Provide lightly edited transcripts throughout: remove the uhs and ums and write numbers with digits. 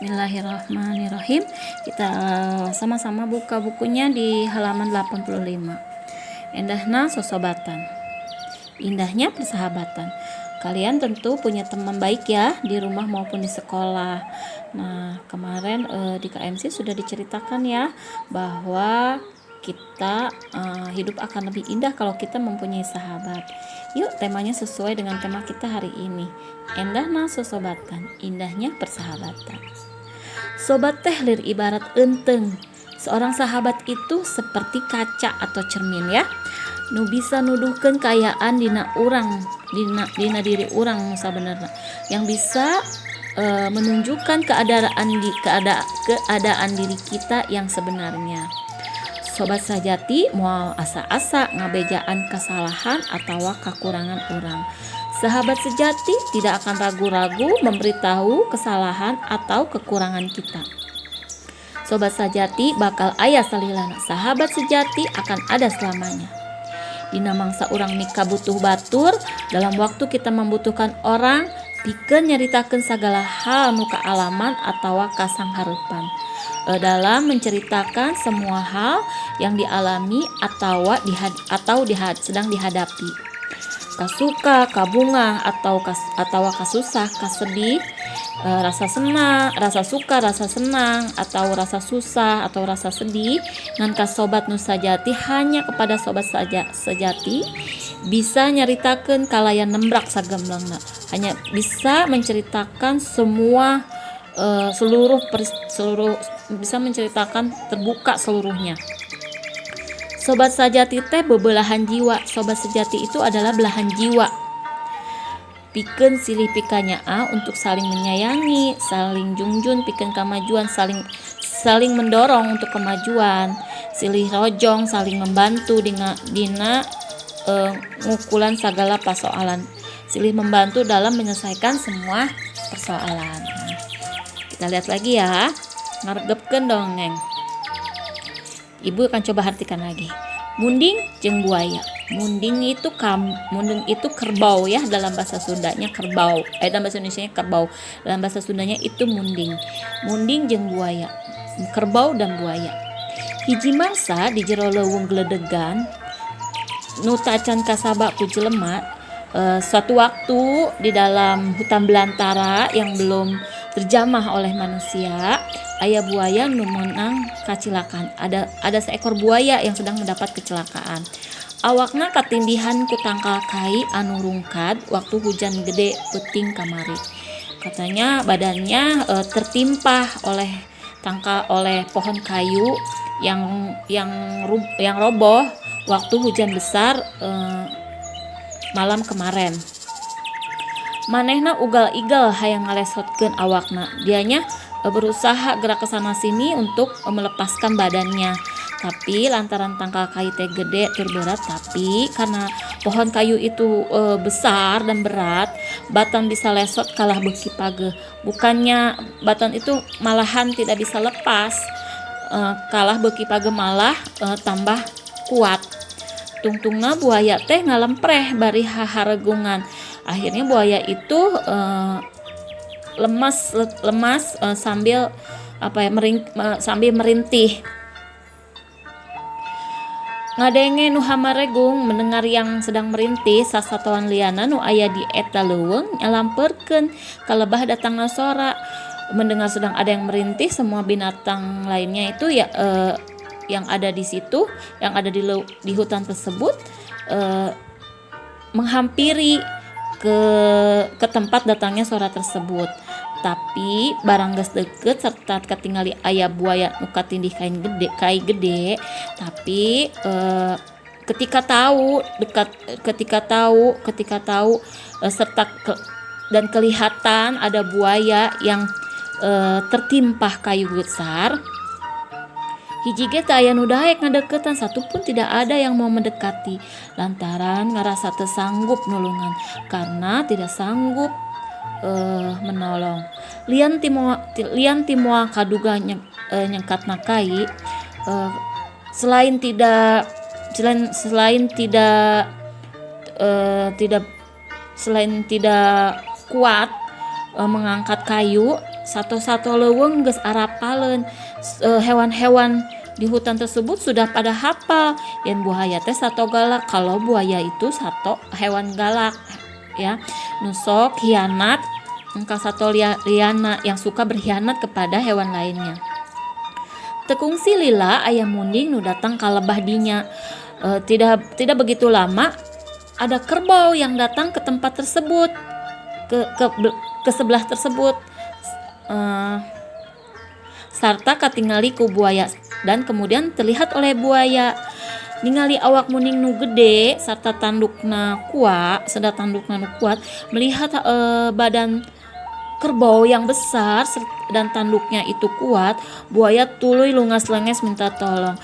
Bismillahirrahmanirrahim. Kita sama-sama buka bukunya di halaman 85. Indahna sosobatan. Indahnya persahabatan. Kalian tentu punya teman baik ya di rumah maupun di sekolah. Nah, kemarin di KMC sudah diceritakan ya bahwa kita hidup akan lebih indah kalau kita mempunyai sahabat. Yuk, temanya sesuai dengan tema kita hari ini. Indahna sosobatan, indahnya persahabatan. Sobat teh lir ibarat enteng. Seorang sahabat itu seperti kaca atau cermin ya. Nu bisa nuduhkeun kayaan dina urang, dina diri urang sabenerna. Yang bisa menunjukkan keadaan diri kita yang sebenarnya. Sobat sajati moal asa-asa ngabejaan kesalahan atau kekurangan orang. Sahabat sejati tidak akan ragu-ragu memberitahu kesalahan atau kekurangan kita. Sobat sejati bakal aya salilana. Sahabat sejati akan ada selamanya. Dina mangsa urang mika butuh batur, dalam waktu kita membutuhkan orang, pikeun nyaritakeun sagala hal nu kaalaman atawa kasanghareupan. Dalam menceritakan semua hal yang dialami atau sedang dihadapi. Kasuka, kabunga atau kasusah, kasedih, rasa senang, rasa suka, rasa senang atau rasa susah atau rasa sedih ngan kasobat nu sajati hanya kepada sobat sejati bisa nyaritakeun kalayan nembrak sagemlengna, hanya bisa menceritakan semua seluruh bisa menceritakan terbuka seluruhnya. Sobat sejati teh bebelahan jiwa. Sobat sejati itu adalah belahan jiwa. Pikeun silih pikanyaa untuk saling menyayangi, saling jungjun pikeun kemajuan, saling mendorong untuk kemajuan, silih rojong saling membantu dina ngukulan sagala persoalan, silih membantu dalam menyelesaikan semua persoalan. Kita lihat lagi ya, ngaregepkeun dongeng. Ibu akan coba artikan lagi. Munding jeung buaya. Munding itu kerbau ya, dalam bahasa Sundanya kerbau. Dalam bahasa Indonesianya kerbau. Dalam bahasa Sundanya itu munding. Munding jeung buaya. Kerbau dan buaya. Hiji mangsa di jero leuweung gledegan nu tacan kasaba ku jelema. Suatu waktu di dalam hutan belantara yang belum terjamah oleh manusia, aya buaya nu meunang kacelakaan. Ada seekor buaya yang sedang mendapat kecelakaan. Awakna katindihan ku tangkal kai anu rungkad waktu hujan gede peuting kamari. Katanya badannya tertimpa oleh pohon kayu yang roboh waktu hujan besar malam kemarin. Manehna ugal-igal hayang ngalesotkeun awakna. Dianya berusaha gerak ke sana sini untuk melepaskan badannya. Tapi lantaran tangkal kayu teh gede tur berat, tapi karena pohon kayu itu besar dan berat, batan bisa lesot kalah beuki pageuh. Bukannya batan itu malahan tidak bisa lepas, kalah beuki pageuh malah tambah kuat. Tungtungna buaya teh ngalempreh bari haharegungan. Akhirnya buaya itu lemas sambil merintih. Ngadenge nu hamaregung mendengar yang sedang merintih, sasatoan liana nu aya di eta leuweung nyalampeurkeun kalebah datangna sora. Mendengar sedang ada yang merintih, semua binatang lainnya itu ya yang ada di situ, yang ada di hutan tersebut menghampiri ke tempat datangnya suara tersebut. Tapi barang geus deukeut serta katingali aya buaya nu katindih kai gede, tapi ketika tahu serta dan kelihatan ada buaya yang tertimpa kayu besar, hiji ge teu aya nu daek ngadeuketan, satupun tidak ada yang mau mendekati lantaran ngarasa teu sanggup nulungan karena tidak sanggup menolong. Lian timoa kaduga nyengkatna kai, selain tidak kuat mengangkat kayu, Sato-sato leuweung geus arapaleun. Hewan-hewan di hutan tersebut sudah pada hafal yen buaya teh sato galak. Kalau buaya itu sato hewan galak ya, nusok hianat engka sato liana yang suka berkhianat kepada hewan lainnya. Tekungsi lila aya munding nu datang ka lebah dinya. Tidak begitu lama ada kerbau yang datang ke tempat tersebut, ke sebelah tersebut, sarta katingali ku buaya, dan kemudian terlihat oleh buaya ningali awak munding nu gede sarta tandukna kuat, melihat badan kerbau yang besar dan tanduknya itu kuat. Buaya tuluy lungas-lenges minta tolong.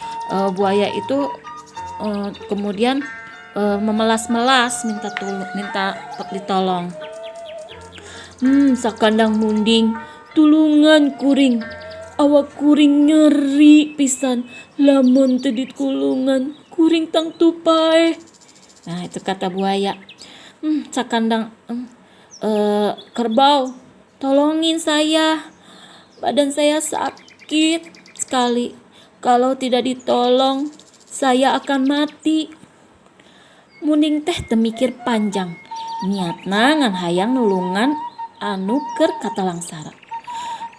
Buaya itu kemudian memelas-melas minta ditolong. Sakandang munding, tulungan kuring, awak kuring nyeri pisan, lamun teu ditulungan kuring tang tupae. Nah itu kata buaya. Sakandang kerbau, tolongin saya, badan saya sakit sekali, kalau tidak ditolong saya akan mati. Munding teh teu mikir panjang, niatna ngan hayang nulungan anu keur katalangsara.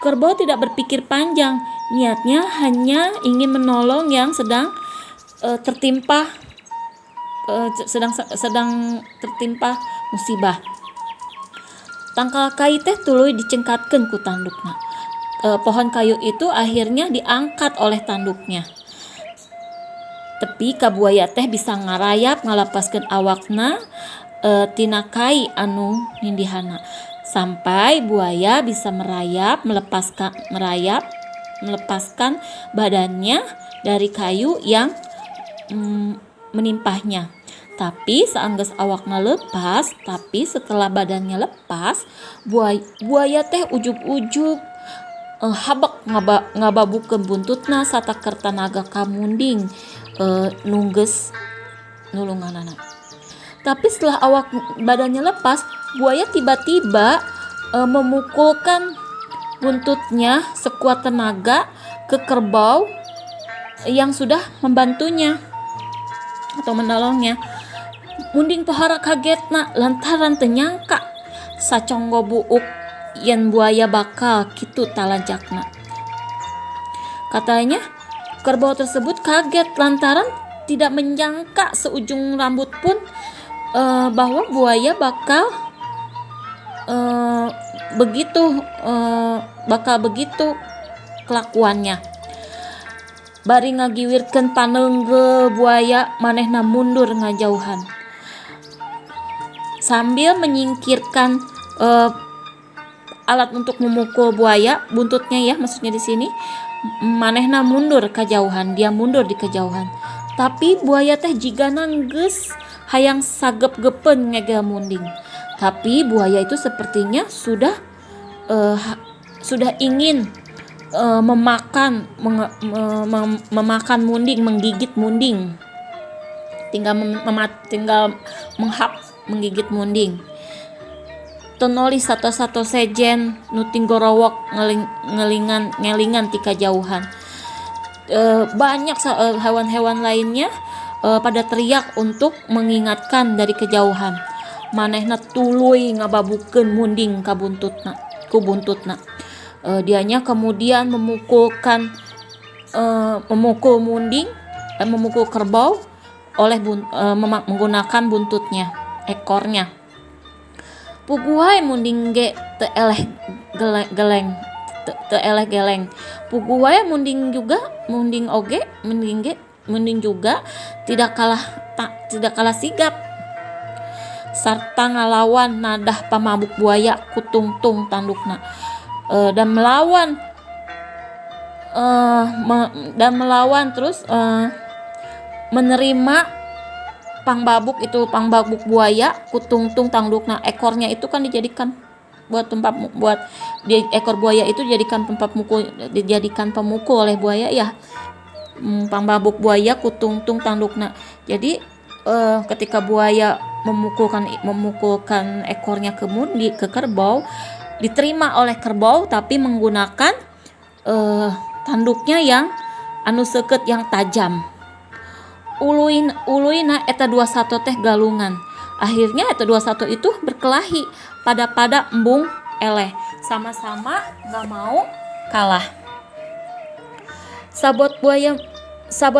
Kerbau tidak berpikir panjang, niatnya hanya ingin menolong yang sedang tertimpa musibah. Tangkal kai teh tuluy dicengkatkeun ku tandukna. Pohon kayu itu akhirnya diangkat oleh tanduknya. Tepi ka buaya teh bisa ngarayap ngalapaskeun awakna tina kai anu nindihana, sampai buaya bisa melepaskan badannya dari kayu yang menimpahnya. Tapi setelah badannya lepas, buaya teh ujug-ujug habak ngababukeun buntutna sarta keur tanaga ka munding nunggeus nulunganana. Tapi setelah awak badannya lepas, buaya tiba-tiba memukulkan buntutnya sekuat tenaga ke kerbau yang sudah membantunya atau menolongnya. Munding pohara kagetna lantaran teu nyangka saconggo buuk yen buaya bakal kitu talajakna. Katanya kerbau tersebut kaget lantaran tidak menyangka seujung rambut pun bahwa buaya bakal begitu kelakuannya. Bari ngagiwirkeun paneunggel buaya, manehna mundur ngajauhan sambil menyingkirkan alat untuk memukul buaya, buntutnya ya maksudnya di sini. Manehna mundur kejauhan, dia mundur di kejauhan. Tapi buaya teh jigana geus hayang sagep-gepen ngegel munding. Tapi buaya itu sepertinya sudah ingin memakan munding, menggigit munding. Tinggal menggigit munding. Tonoli sato-sato sejen nuting gorowok ngelingan tika jauhan. Banyak hewan-hewan lainnya pada teriak untuk mengingatkan dari kejauhan. Manehna tuluy ngababukeun munding ku buntutna. Dianya kemudian memukul kerbau menggunakan buntutnya, ekornya. Puguhai munding ge teu eleh geleng. Puguhai munding juga tidak kalah sigap sarta ngalawan nadah pamabuk buaya ku tungtung tandukna dan melawan terus menerima pangbabuk buaya ku tungtung tandukna. Ekornya itu kan dijadikan ekor buaya itu dijadikan pemukul oleh buaya ya. Pangbabuk buaya ku tungtung tandukna. Jadi ketika buaya memukulkan ekornya ke kerbau, diterima oleh kerbau tapi menggunakan tanduknya yang anu seukeut yang tajam. Uluina eta 21 teh galungan. Akhirnya eta 21 itu berkelahi pada embung eleh, sama-sama nggak mau kalah. Sabot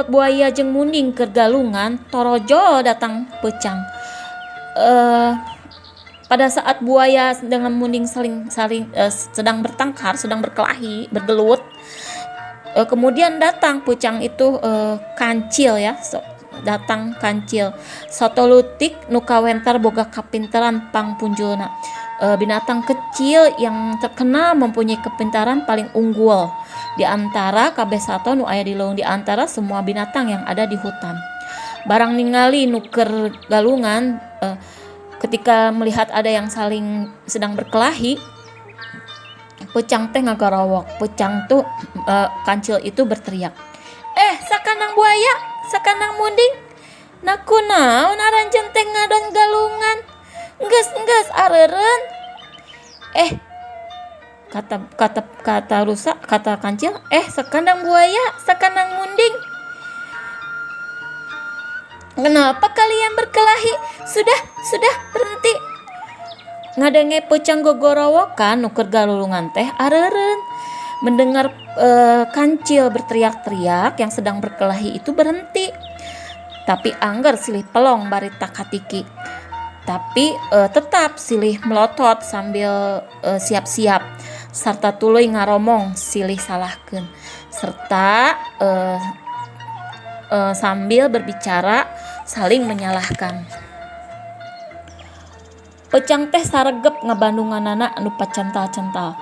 buaya jeung munding keur galungan, torojol datang peucang. Pada saat buaya dengan munding sedang bertengkar, sedang berkelahi, bergelut, kemudian datang peucang itu kancil ya, datang kancil. Sotolutik nu kawentar boga kapinteran pangpunjulna. Binatang kecil yang terkenal mempunyai kepintaran paling unggul di antara kabeh sato nu aya di leung, di antara semua binatang yang ada di hutan. Barang ningali nu keur galungan, ketika melihat ada yang sedang berkelahi, peucang teh ngagarowok. Peucang tuh kancil itu berteriak, sakanang buaya, sakanang munding, nakunaon aranjeun teh ngadon galungan, enggeus areureun. Kata rusa, kata kancil, sakandang buaya, sakandang munding, kenapa kalian berkelahi? Sudah berhenti. Ngadenge peucang gogorowokan nu keur galulungan teh areureun. Mendengar kancil berteriak-teriak yang sedang berkelahi itu berhenti. Tapi angger silih pelong bari takatiki. Tapi tetap silih melotot sambil siap-siap, sarta tuluy ngaromong silih salahkeun, serta sambil berbicara saling menyalahkan. Peucang teh saregep ngabandunganana anu pacental-cental.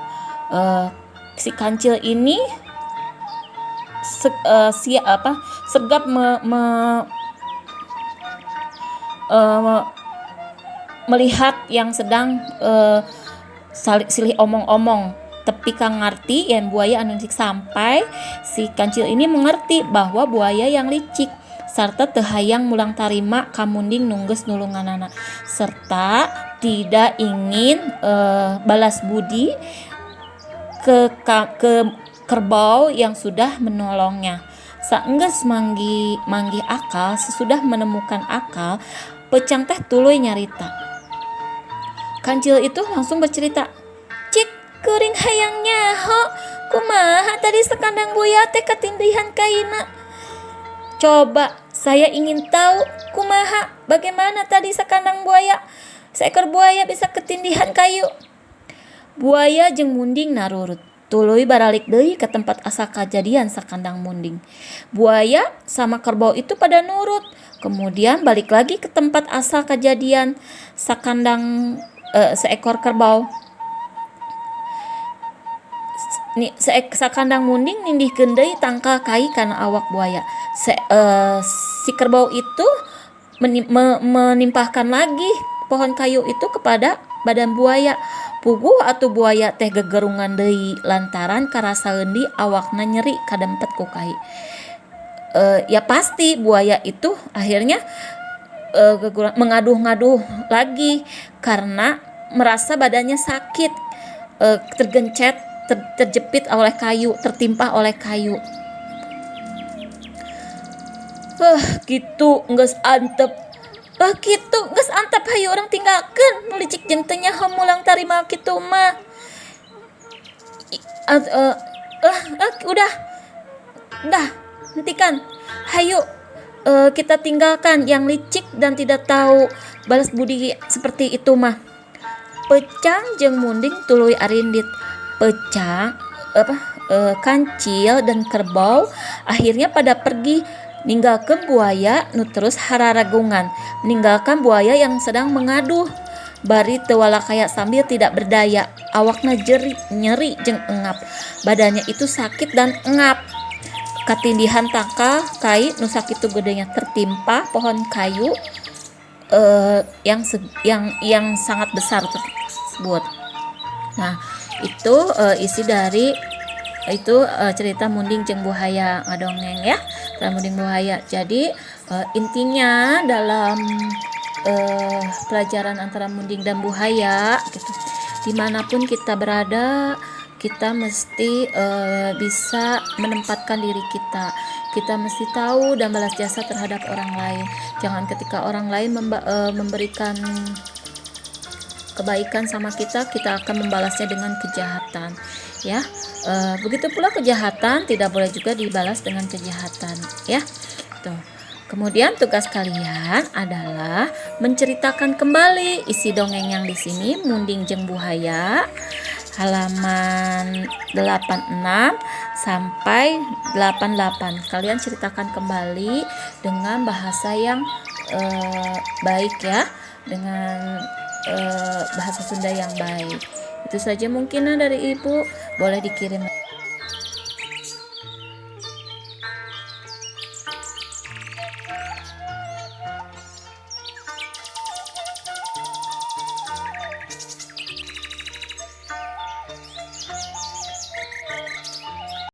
Si kancil ini segap melihat yang sedang silih omong-omong, tepi kang ngarti yen buaya anu licik, sampai si kancil ini mengerti bahwa buaya yang licik sarta teu hayang mulang tarima kamunding nunggeus nulunganana, serta tidak ingin balas budi ke kerbau yang sudah menolongnya. Saenggeus manggih akal, sesudah menemukan akal, peucang teh tuluy nyarita. Kancil itu langsung bercerita, "Cik, kuring hayang nyaho, kumaha tadi sakandang buaya teh katindihan kaina? Coba, saya ingin tahu kumaha, bagaimana tadi sakandang buaya, seekor buaya bisa ketindihan kayu?" Buaya jeung munding narurut, tuluy baralik deui ke tempat asal kejadian sakandang munding. Buaya sama kerbau itu pada nurut, kemudian balik lagi ke tempat asal kejadian seekor kerbau. Sakandang munding nindihkeun deui tangkal kai kana awak buaya. Si kerbau itu menimpahkan lagi pohon kayu itu kepada badan buaya. Puguh atuh buaya teh gegerungan deui lantaran karasa eundi awakna nyeri kadempet ku kai. Ya pasti buaya itu akhirnya mengaduh-ngaduh lagi karena merasa badannya sakit, tergencet, terjepit oleh kayu, tertimpa oleh kayu. Gitu geus antep. Gitu geus antep hayu urang tinggalkeun, nu licik jeung teu nyaho mulang tarima kitu mah. Udah, hentikan. Hayu, kita tinggalkan yang licik dan tidak tahu balas budi seperti itu mah. Peucang jeung munding tuluy arindit. Kancil dan kerbau akhirnya pada pergi, ninggalkeun buaya nu terus hararagungan, meninggalkan buaya yang sedang mengaduh. Bari teu walakaya sambil tidak berdaya, awakna nyeri jeung engap. Badannya itu sakit dan engap. Katindihan tangkal kai nu sakitu gedenya tertimpa pohon kayu yang sangat besar tersebut. Nah, itu isi dari cerita munding jeung buaya ngadongeng ya, munding buaya. Jadi intinya dalam pelajaran antara munding dan buaya gitu, Dimanapun kita berada, kita mesti bisa menempatkan diri kita. Kita mesti tahu dan balas jasa terhadap orang lain. Jangan ketika orang lain memberikan kebaikan sama kita, kita akan membalasnya dengan kejahatan, ya. Begitu pula kejahatan tidak boleh juga dibalas dengan kejahatan, ya. Tuh. Kemudian tugas kalian adalah menceritakan kembali isi dongeng yang di sini, Munding Jeung Buhaya, halaman 86 sampai 88. Kalian ceritakan kembali dengan bahasa yang baik, ya, dengan bahasa Sunda yang baik. Itu saja mungkin dari Ibu, boleh dikirim